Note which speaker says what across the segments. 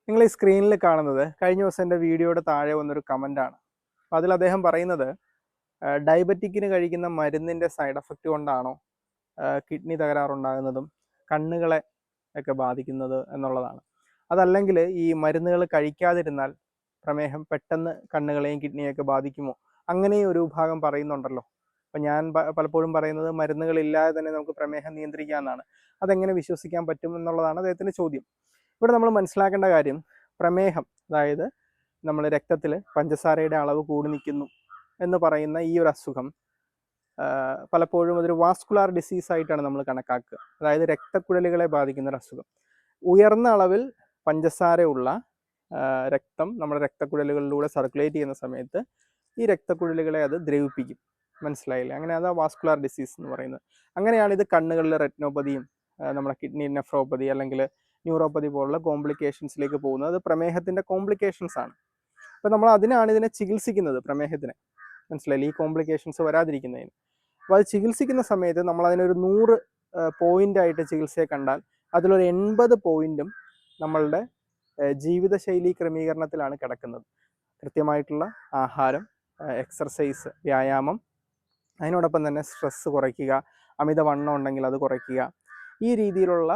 Speaker 1: നിങ്ങൾ ഈ സ്ക്രീനിൽ കാണുന്നത് കഴിഞ്ഞ ദിവസം എൻ്റെ വീഡിയോയുടെ താഴെ വന്നൊരു കമൻ്റാണ്. അപ്പോൾ അതിൽ അദ്ദേഹം പറയുന്നത് ഡയബറ്റിക്കിന് കഴിക്കുന്ന മരുന്നിൻ്റെ സൈഡ് എഫക്റ്റ് കൊണ്ടാണോ കിഡ്നി തകരാറുണ്ടാകുന്നതും കണ്ണുകളെ ഒക്കെ ബാധിക്കുന്നത് എന്നുള്ളതാണ്. അതല്ലെങ്കിൽ ഈ മരുന്നുകൾ കഴിക്കാതിരുന്നാൽ പ്രമേഹം പെട്ടെന്ന് കണ്ണുകളെയും കിഡ്നിയൊക്കെ ബാധിക്കുമോ, അങ്ങനെ ഒരു ഭാഗം പറയുന്നുണ്ടല്ലോ. അപ്പം ഞാൻ പലപ്പോഴും പറയുന്നത് മരുന്നുകളില്ലാതെ തന്നെ നമുക്ക് പ്രമേഹം നിയന്ത്രിക്കാമെന്നാണ്. അതെങ്ങനെ വിശ്വസിക്കാൻ പറ്റും എന്നുള്ളതാണ് അദ്ദേഹത്തിൻ്റെ ചോദ്യം. ഇവിടെ നമ്മൾ മനസ്സിലാക്കേണ്ട കാര്യം, പ്രമേഹം അതായത് നമ്മൾ രക്തത്തിൽ പഞ്ചസാരയുടെ അളവ് കൂടി നിൽക്കുന്നു എന്ന് പറയുന്ന ഈ ഒരു അസുഖം പലപ്പോഴും അതൊരു വാസ്കുലാർ ഡിസീസ് ആയിട്ടാണ് നമ്മൾ കണക്കാക്കുക. അതായത് രക്തക്കുഴലുകളെ ബാധിക്കുന്ന ഒരു അസുഖം. ഉയർന്ന അളവിൽ പഞ്ചസാരയുള്ള രക്തം നമ്മുടെ രക്തക്കുഴലുകളിലൂടെ സർക്കുലേറ്റ് ചെയ്യുന്ന സമയത്ത് ഈ രക്തക്കുഴലുകളെ അത് ദ്രവിപ്പിക്കും. മനസ്സിലായില്ലേ? അങ്ങനെ അതാ വാസ്കുലാർ ഡിസീസ് എന്ന് പറയുന്നത്. അങ്ങനെയാണ് ഇത് കണ്ണുകളിലെ റെറ്റിനോപ്പതിയും നമ്മുടെ കിഡ്നി നെഫ്രോപ്പതി അല്ലെങ്കിൽ ന്യൂറോപ്പതി പോലുള്ള കോംപ്ലിക്കേഷൻസിലേക്ക് പോകുന്നത്. അത് പ്രമേഹത്തിൻ്റെ കോംപ്ലിക്കേഷൻസ് ആണ്. അപ്പോൾ നമ്മൾ അതിനാണ് ഇതിനെ ചികിത്സിക്കുന്നത്, പ്രമേഹത്തിനെ. മനസ്സിലായില്ലേ? ഈ കോംപ്ലിക്കേഷൻസ് വരാതിരിക്കുന്നതിന്. അപ്പോൾ അത് ചികിത്സിക്കുന്ന സമയത്ത് നമ്മൾ അതിനൊരു 100 പോയിൻ്റായിട്ട് ചികിത്സയെ കണ്ടാൽ അതിലൊരു 80 പോയിൻറ്റും നമ്മളുടെ ജീവിതശൈലി ക്രമീകരണത്തിലാണ് കിടക്കുന്നത്. കൃത്യമായിട്ടുള്ള ആഹാരം, എക്സർസൈസ്, വ്യായാമം, അതിനോടൊപ്പം തന്നെ സ്ട്രെസ്സ് കുറയ്ക്കുക, അമിതവണ്ണം ഉണ്ടെങ്കിൽ അത് കുറയ്ക്കുക, ഈ രീതിയിലുള്ള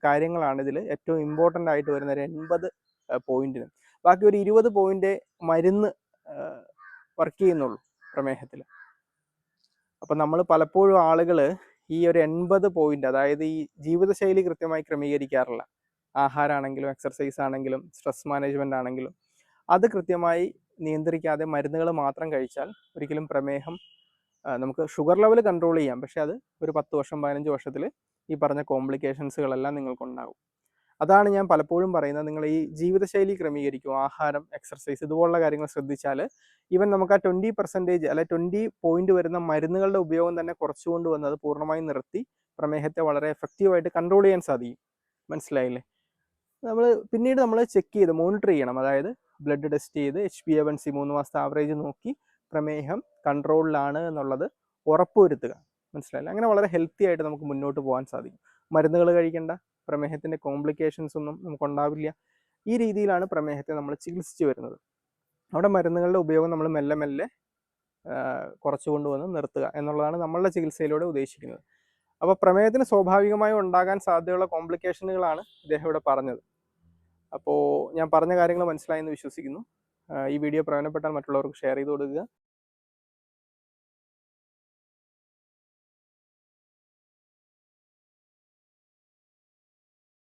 Speaker 1: കാര്യങ്ങളാണ് ഇതിൽ ഏറ്റവും ഇമ്പോർട്ടൻ്റ് ആയിട്ട് വരുന്ന ഒരു 80 പോയിന്റിന്. ബാക്കി ഒരു 20 പോയിന്റ് മരുന്ന് വർക്ക് ചെയ്യുന്നുള്ളൂ പ്രമേഹത്തിൽ. അപ്പം നമ്മൾ പലപ്പോഴും ആളുകൾ ഈ ഒരു 80 പോയിന്റ്, അതായത് ഈ ജീവിതശൈലി കൃത്യമായി ക്രമീകരിക്കാറില്ല. ആഹാരമാണെങ്കിലും എക്സർസൈസ് ആണെങ്കിലും സ്ട്രെസ് മാനേജ്മെൻ്റ് ആണെങ്കിലും അത് കൃത്യമായി നിയന്ത്രിക്കാതെ മരുന്നുകൾ മാത്രം കഴിച്ചാൽ ഒരിക്കലും പ്രമേഹം, നമുക്ക് ഷുഗർ ലെവൽ കൺട്രോൾ ചെയ്യാം, പക്ഷെ അത് ഒരു 10 വർഷം 15 വർഷത്തിൽ ഈ പറഞ്ഞ കോംപ്ലിക്കേഷൻസുകളെല്ലാം നിങ്ങൾക്കുണ്ടാകും. അതാണ് ഞാൻ പലപ്പോഴും പറയുന്നത്, നിങ്ങൾ ഈ ജീവിതശൈലി ക്രമീകരിക്കും, ആഹാരം, എക്സർസൈസ് ഇതുപോലുള്ള കാര്യങ്ങൾ ശ്രദ്ധിച്ചാൽ ഈവൻ നമുക്ക് ആ 20% അല്ലെ 20 പോയിന്റ് വരുന്ന മരുന്നുകളുടെ ഉപയോഗം തന്നെ കുറച്ചുകൊണ്ട് വന്ന് അത് പൂർണ്ണമായും നിർത്തി പ്രമേഹത്തെ വളരെ എഫക്റ്റീവായിട്ട് കൺട്രോൾ ചെയ്യാൻ സാധിക്കും. മനസ്സിലായില്ലേ? പിന്നീട് നമ്മൾ ചെക്ക് ചെയ്ത് മോണിറ്റർ ചെയ്യണം. അതായത് ബ്ലഡ് ടെസ്റ്റ് ചെയ്ത് HbA1c 3 മാസത്തെ ആവറേജ് നോക്കി പ്രമേഹം കൺട്രോളിലാണ് എന്നുള്ളത് ഉറപ്പുവരുത്തുക. മനസ്സിലായില്ലേ? അങ്ങനെ വളരെ ഹെൽത്തി ആയിട്ട് നമുക്ക് മുന്നോട്ട് പോകാൻ സാധിക്കും. മരുന്നുകൾ കഴിക്കേണ്ട, പ്രമേഹത്തിൻ്റെ കോംപ്ലിക്കേഷൻസ് ഒന്നും നമുക്കുണ്ടാവില്ല. ഈ രീതിയിലാണ് പ്രമേഹത്തെ നമ്മൾ ചികിത്സിച്ച് വരുന്നത്. അവിടെ മരുന്നുകളുടെ ഉപയോഗം നമ്മൾ മെല്ലെ മെല്ലെ കുറച്ചു കൊണ്ടുവന്ന് നിർത്തുക എന്നുള്ളതാണ് നമ്മളുടെ ചികിത്സയിലൂടെ ഉദ്ദേശിക്കുന്നത്. അപ്പോൾ പ്രമേഹത്തിന് സ്വാഭാവികമായും ഉണ്ടാകാൻ സാധ്യതയുള്ള കോംപ്ലിക്കേഷനുകളാണ് ഇദ്ദേഹം ഇവിടെ പറഞ്ഞത്. അപ്പോൾ ഞാൻ പറഞ്ഞ കാര്യങ്ങൾ മനസ്സിലായെന്ന് വിശ്വസിക്കുന്നു. ഈ വീഡിയോ പ്രയോജനപ്പെട്ടാൽ മറ്റുള്ളവർക്ക് ഷെയർ ചെയ്ത് കൊടുക്കുക.